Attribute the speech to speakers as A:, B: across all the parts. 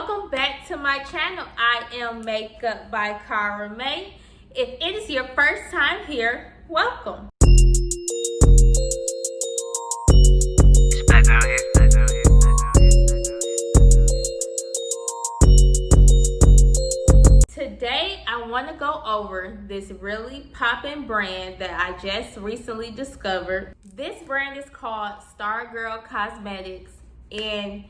A: welcome back to my channel. I am Makeup by Cara May. If it is your first time here, welcome. Today I want to go over this really poppin' brand that I just recently discovered. This brand is called StarGirl Cosmetics, and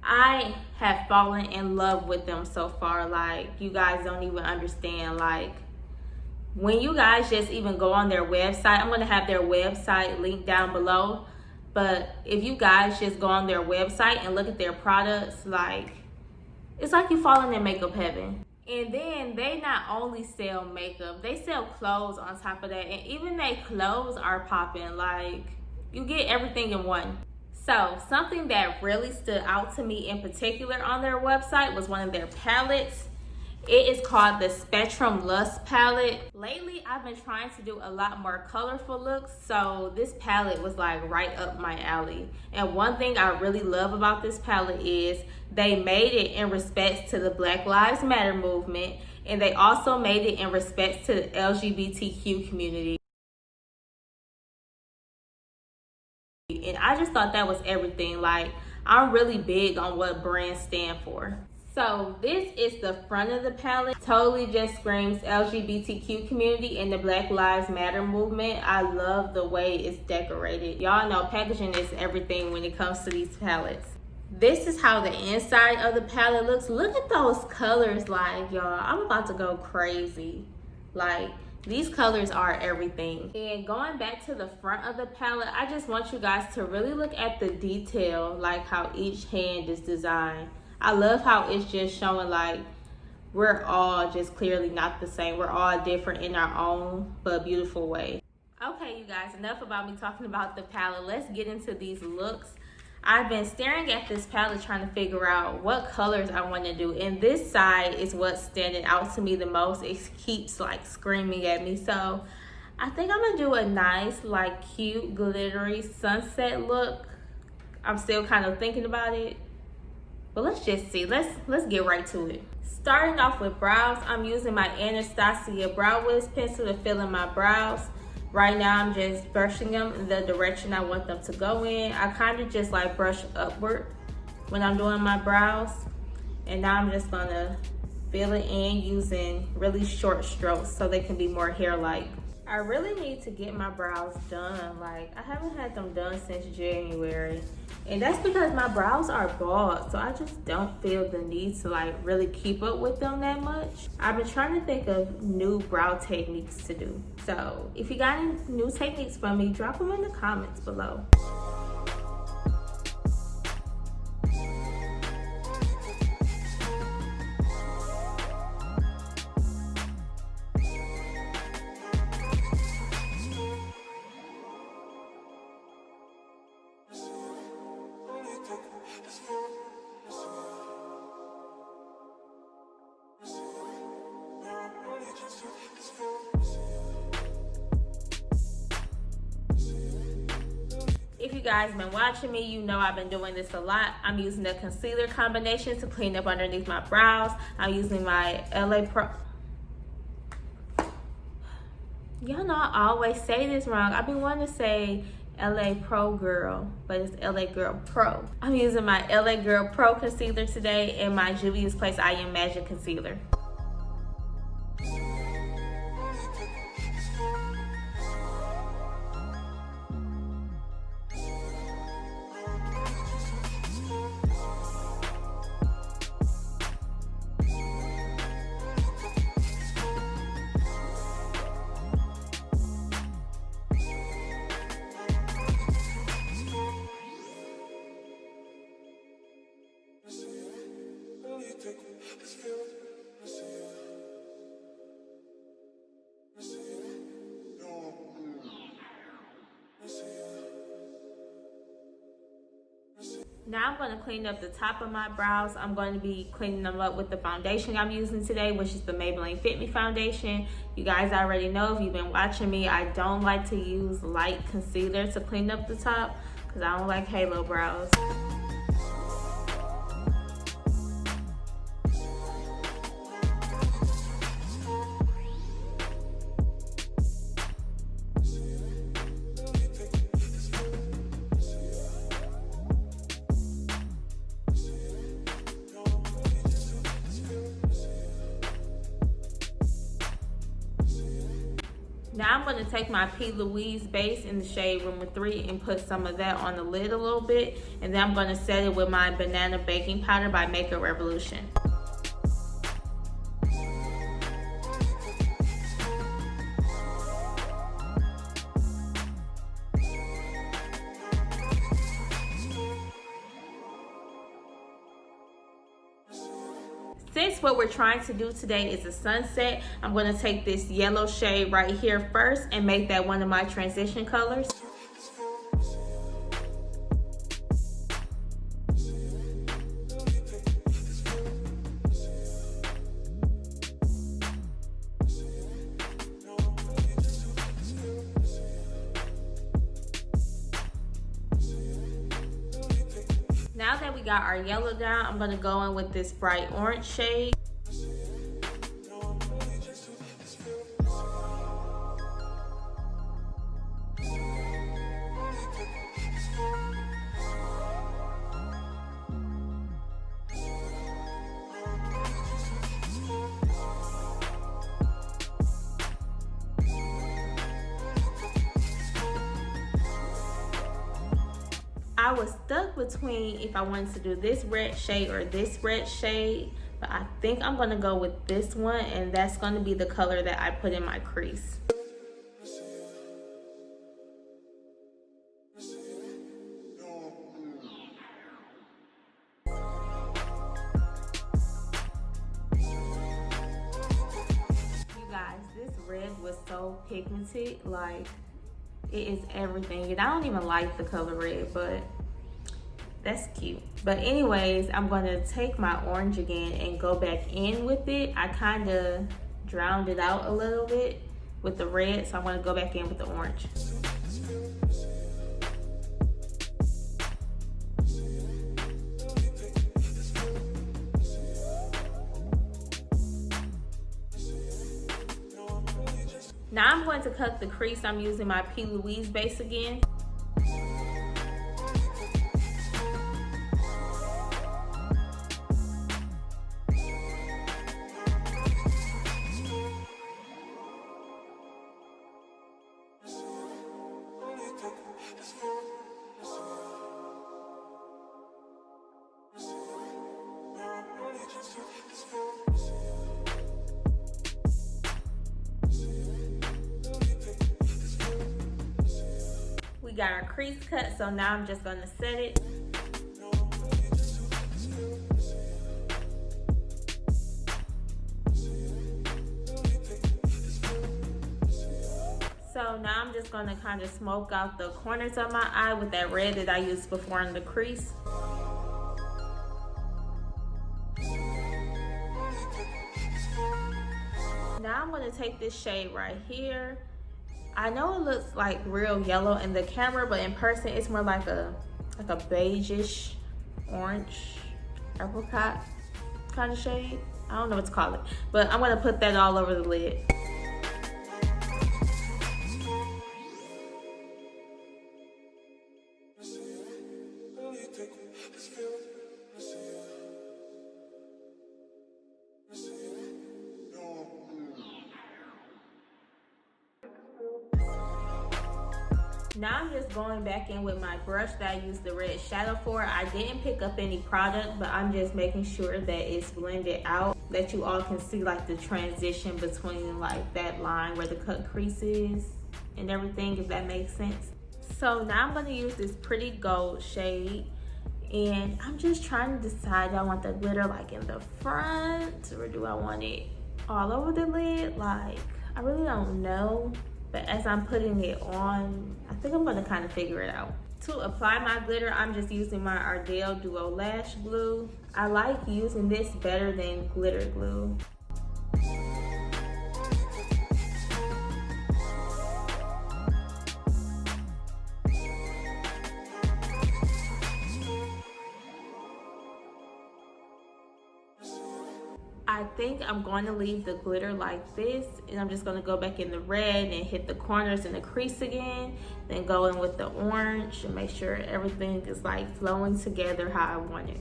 A: I have fallen in love with them so far. Like, you guys don't even understand. Like, when you guys just even go on their website, I'm going to have their website linked down below. But if you guys just go on their website and look at their products, like, it's like you falling in makeup heaven. And then they not only sell makeup, they sell clothes on top of that. And even their clothes are popping. Like, you get everything in one. So something that really stood out to me in particular on their website was one of their palettes. It is called the Spectrum Lust palette. Lately, I've been trying to do a lot more colorful looks, so this palette was like right up my alley. And one thing I really love about this palette is they made it in respects to the Black Lives Matter movement, and they also made it in respects to the LGBTQ community. And I just thought that was everything. Like, I'm really big on what brands stand for. So this is the front of the palette. Totally just screams LGBTQ community and the Black Lives Matter movement. I love the way it's decorated. Y'all know packaging is everything when it comes to these palettes. This is how the inside of the palette looks. Look at those colors. Like, y'all, I'm about to go crazy. Like, these colors are everything. And going back to the front of the palette, I just want you guys to really look at the detail, like how each hand is designed. I love how it's just showing like we're all just clearly not the same. We're all different in our own but beautiful way. Okay, you guys, enough about me talking about the palette. Let's get into these looks. I've been staring at this palette trying to figure out what colors I want to do. And this side is what's standing out to me the most. It keeps like screaming at me. So I think I'm going to do a nice, like, cute, glittery sunset look. I'm still kind of thinking about it. But let's just see. Let's get right to it. Starting off with brows, I'm using my Anastasia Brow Wiz pencil to fill in my brows. Right now, I'm just brushing them in the direction I want them to go in. I kind of just like brush upward when I'm doing my brows. And now I'm just gonna fill it in using really short strokes so they can be more hair-like. I really need to get my brows done. Like, I haven't had them done since January. And that's because my brows are bald, so I just don't feel the need to like really keep up with them that much. I've been trying to think of new brow techniques to do. So if you got any new techniques for me, drop them in the comments below. If you guys been watching me, you know I've been doing this a lot. I'm using a concealer combination to clean up underneath my brows. I'm using my LA Pro. Y'all know I always say this wrong. I've been wanting to say LA Pro Girl, but it's LA Girl Pro. I'm using my LA Girl Pro concealer today and my Juvia's Place I Am Magic concealer. Now I'm going to clean up the top of my brows. I'm going to be cleaning them up with the foundation I'm using today, which is the Maybelline Fit Me Foundation. You guys already know, if you've been watching me, I don't like to use light concealer to clean up the top because I don't like halo brows. Now I'm going to take my Louise Base in the shade Room 3 and put some of that on the lid a little bit. And then I'm going to set it with my Banana Baking Powder by Makeup Revolution. Since what we're trying to do today is a sunset, I'm going to take this yellow shade right here first and make that one of my transition colors. Now that we got our yellow down, I'm going to go in with this bright orange shade. I was stuck between if I wanted to do this red shade or this red shade, but I think I'm going to go with this one, and that's going to be the color that I put in my crease. You guys, this red was so pigmented, like it is everything. And I don't even like the color red, but that's cute. But anyways, I'm going to take my orange again and go back in with it. I kind of drowned it out a little bit with the red, so I'm going to go back in with the orange. Now I'm going to cut the crease. I'm using my Louise Base again. We got our crease cut, so now I'm just going to set it. So now I'm just going to kind of smoke out the corners of my eye with that red that I used before in the crease. Now I'm going to take this shade right here. I know it looks like real yellow in the camera, but in person it's more like a beigeish orange apricot kind of shade. I don't know what to call it, but I'm going to put that all over the lid. Now I'm just going back in with my brush that I used the red shadow for. I didn't pick up any product, but I'm just making sure that it's blended out, that you all can see like the transition between like that line where the cut crease is and everything, if that makes sense. So now I'm going to use this pretty gold shade, and I'm just trying to decide, do I want the glitter like in the front, or do I want it all over the lid? Like, I really don't know. But as I'm putting it on, I think I'm going to kind of figure it out. To apply my glitter, I'm just using my Ardell Duo Lash Glue. I like using this better than glitter glue. I think I'm going to leave the glitter like this, and I'm just going to go back in the red and hit the corners and the crease again, then go in with the orange and make sure everything is like flowing together how I want it.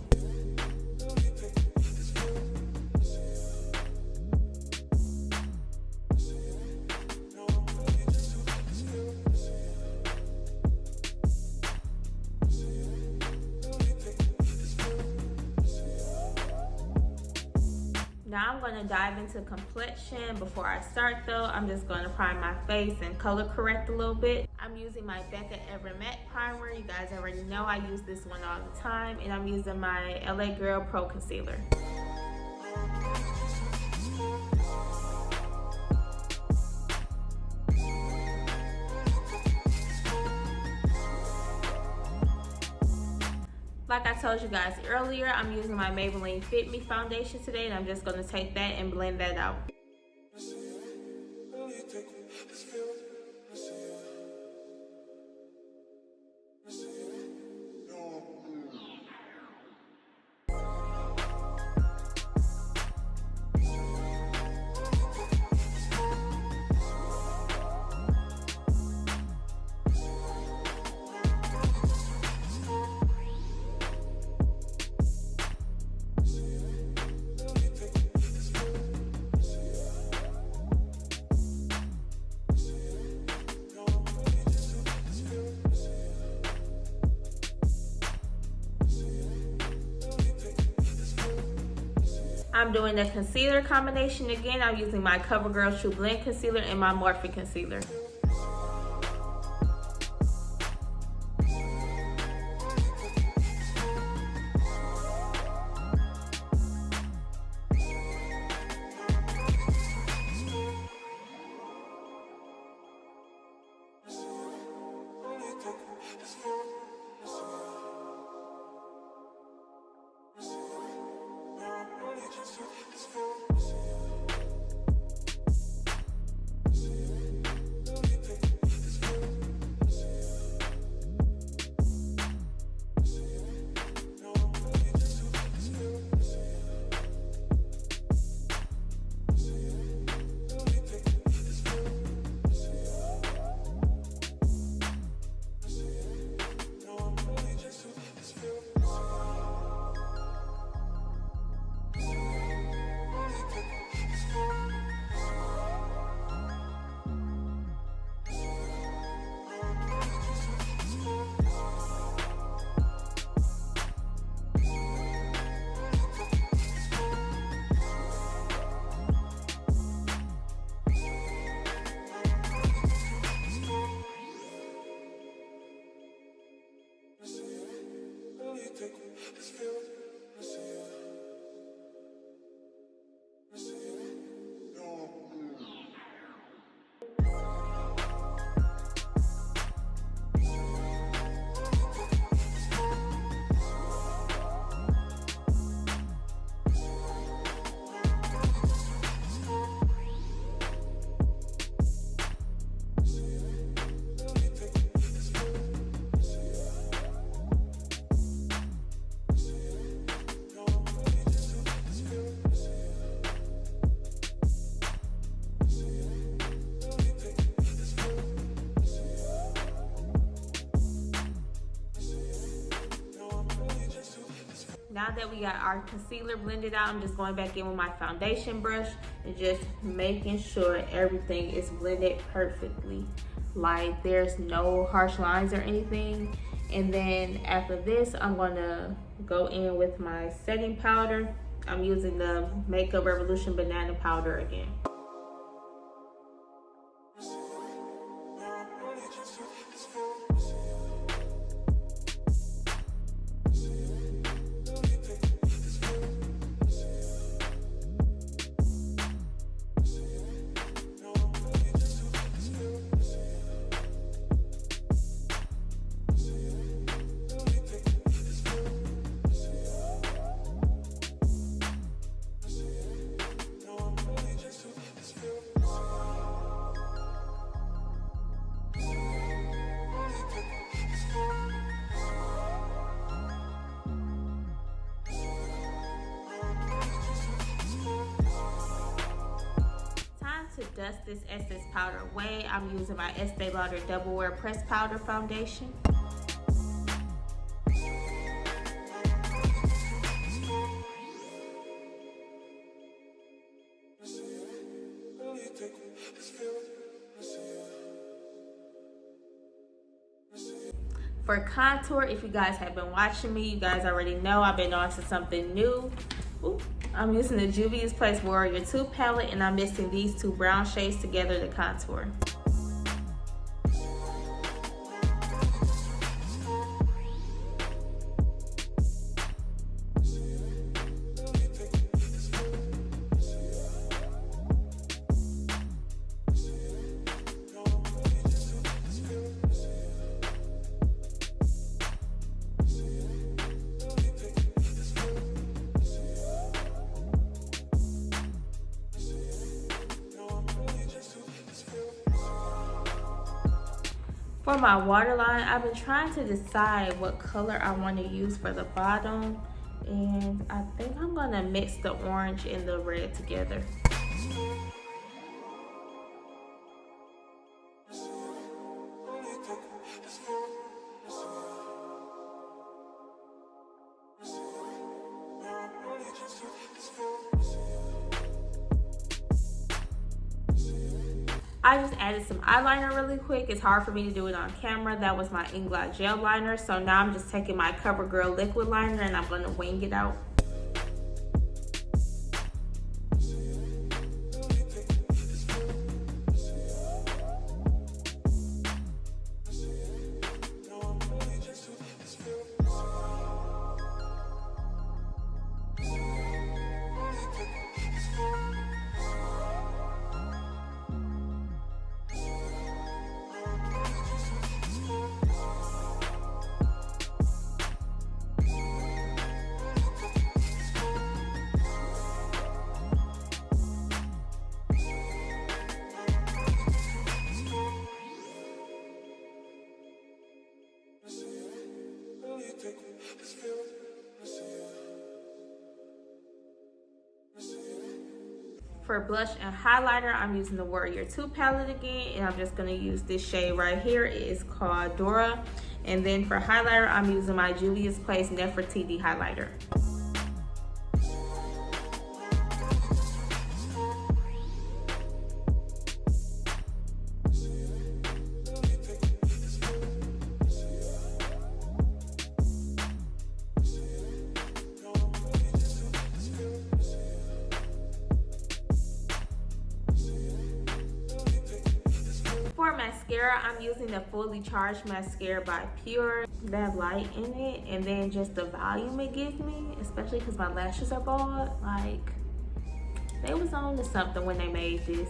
A: Now I'm going to dive into complexion. Before I start though, I'm just going to prime my face and color correct a little bit. I'm using my Becca Ever Matte primer. You guys already know I use this one all the time. And I'm using my LA Girl Pro Concealer. Like I told you guys earlier, I'm using my Maybelline Fit Me Foundation today, and I'm just going to take that and blend that out. I'm doing the concealer combination again. I'm using my Covergirl TruBlend concealer and my Morphe Concealer. Now that we got our concealer blended out, I'm just going back in with my foundation brush and just making sure everything is blended perfectly. Like there's no harsh lines or anything. And then after this, I'm gonna go in with my setting powder. I'm using the Makeup Revolution Banana Powder again. To dust this excess powder away, I'm using my Estée Lauder Double Wear Pressed Powder Foundation. For contour, if you guys have been watching me, you guys already know I've been on to something new. Ooh. I'm using the Juvia's Place Warrior 2 palette, and I'm mixing these two brown shades together to contour. For my waterline, I've been trying to decide what color I want to use for the bottom, and I think I'm gonna mix the orange and the red together. I just added some eyeliner really quick. It's hard for me to do it on camera. That was my Inglot Gel Liner. So now I'm just taking my Covergirl liquid liner and I'm gonna wing it out. For blush and highlighter, I'm using the Warrior 2 palette again, and I'm just gonna use this shade right here. It is called Dora. And then for highlighter, I'm using my Juvia's Place Nefertiti highlighter. For mascara, I'm using the Fully Charged Mascara by Pure. That light in it, and then just the volume it gives me, especially because my lashes are bald. Like, they was on to something when they made this.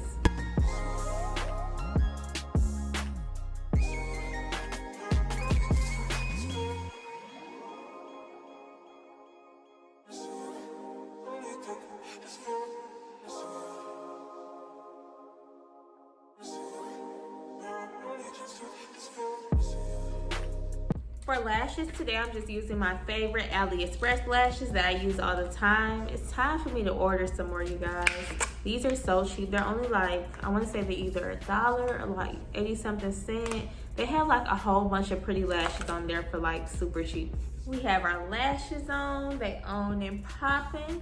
A: For lashes today, I'm just using my favorite AliExpress lashes that I use all the time. It's time for me to order some more, you guys. These are so cheap. They're only like, I want to say they're either $1 or like 80-something cents. They have like a whole bunch of pretty lashes on there for like super cheap. We have our lashes on. They on and popping.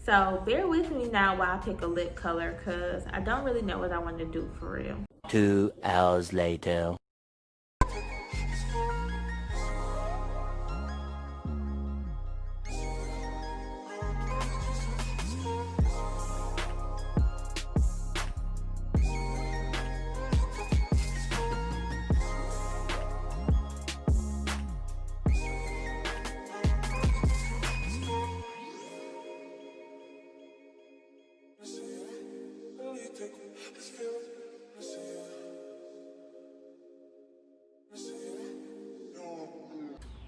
A: So bear with me now while I pick a lip color, because I don't really know what I want to do for real.
B: 2 hours later.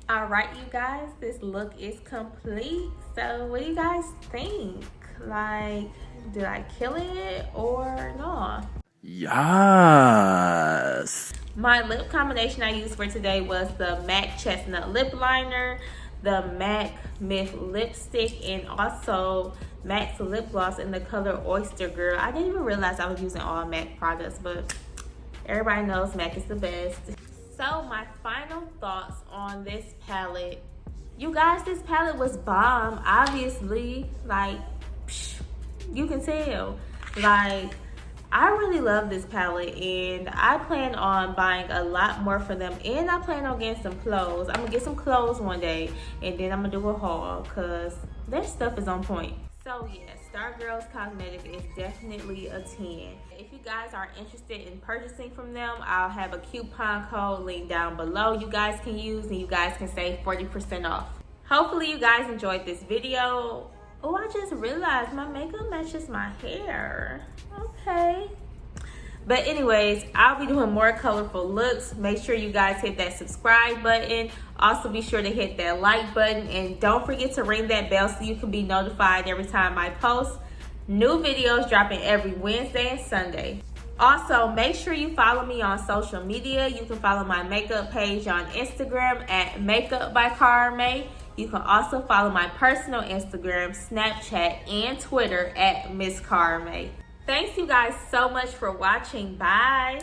A: All right, you guys, this look is complete. So what do you guys think? Like, did I kill it or no?
C: Yes.
A: My lip combination I used for today was the MAC Chestnut Lip Liner, the MAC Myth Lipstick, and also MAC's Lip Gloss in the color Oyster Girl. I didn't even realize I was using all MAC products, but everybody knows MAC is the best. So my final thoughts on this palette. You guys, this palette was bomb, obviously. Like, you can tell. Like, I really love this palette, and I plan on buying a lot more for them, and I plan on getting some clothes. I'm gonna get some clothes one day, and then I'm gonna do a haul because their stuff is on point. So yeah, StarGirl's Cosmetics is definitely a 10. If you guys are interested in purchasing from them, I'll have a coupon code linked down below you guys can use, and you guys can save 40% off. Hopefully you guys enjoyed this video. Oh, I just realized my makeup matches my hair. Okay. But anyways, I'll be doing more colorful looks. Make sure you guys hit that subscribe button. Also be sure to hit that like button. And don't forget to ring that bell so you can be notified every time I post. New videos dropping every Wednesday and Sunday. Also, make sure you follow me on social media. You can follow my makeup page on Instagram at Makeup by Carme. You can also follow my personal Instagram, Snapchat, and Twitter at Miss Carme. Thanks you guys so much for watching. Bye.